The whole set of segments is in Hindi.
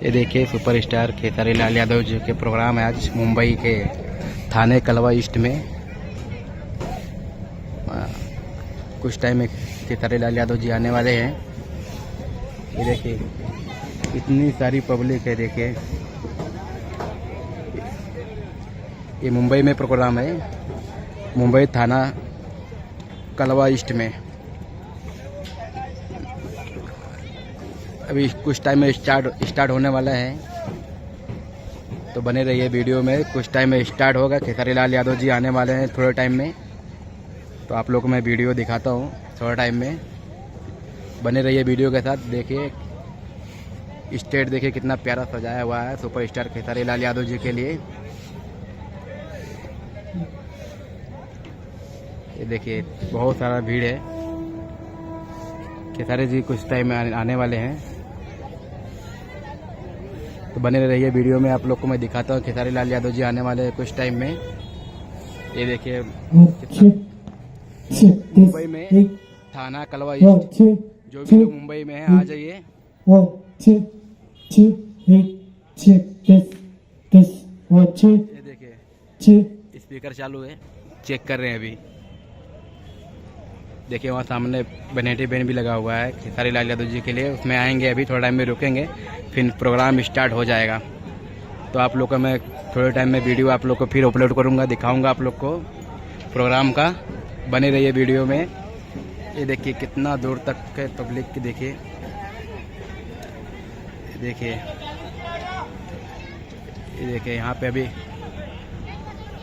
ये देखिए सुपरस्टार खेसारी लाल यादव जी के प्रोग्राम है आज मुंबई के थाने कलवा ईस्ट में। कुछ टाइम में खेसारी लाल यादव जी आने वाले हैं। ये देखिए इतनी सारी पब्लिक है। देखिए ये मुंबई में प्रोग्राम है, मुंबई थाना कलवा ईस्ट में। अभी कुछ टाइम में स्टार्ट होने वाला है, तो बने रहिए वीडियो में। कुछ टाइम में स्टार्ट होगा। खेसारी लाल यादव जी आने वाले हैं थोड़े टाइम में, तो आप लोग को मैं वीडियो दिखाता हूँ थोड़ा टाइम में। बने रहिए वीडियो के साथ। देखिए स्टेज देखिए कितना प्यारा सजाया हुआ है सुपरस्टार खेसारी लाल यादव जी के लिए। ये देखिए बहुत सारा भीड़ है। खेसारी जी कुछ टाइम में आने वाले हैं, तो बने रहिए वीडियो में। आप लोग को मैं दिखाता हूँ खेसारी लाल यादव जी आने वाले हैं कुछ टाइम में। ये देखिए मुंबई में थाना कलवा ईस्ट, जो भी लोग मुंबई में हैं आ जाइए। ये देखिए स्पीकर चालू है, चेक कर रहे हैं अभी। देखिए वहाँ सामने बनेटी बैन भी लगा हुआ है खेसारी लाल यादव जी के लिए, उसमें आएंगे। अभी थोड़ा टाइम में रुकेंगे, फिर प्रोग्राम स्टार्ट हो जाएगा। तो आप लोग का मैं थोड़े टाइम में वीडियो आप लोग को फिर अपलोड करूँगा, दिखाऊँगा आप लोग को प्रोग्राम का। बने रहिए वीडियो में। ये देखिए कितना दूर तक है पब्लिक की। देखिए ये देखिए यहाँ पे अभी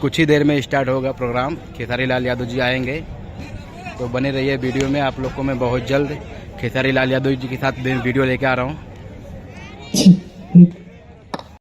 कुछ ही देर में स्टार्ट होगा प्रोग्राम। खेसारी लाल यादव जी आएंगे, तो बने रहिए वीडियो में। आप लोग को मैं बहुत जल्द खेसारी लाल यादव जी के साथ वीडियो लेके आ रहा हूँ।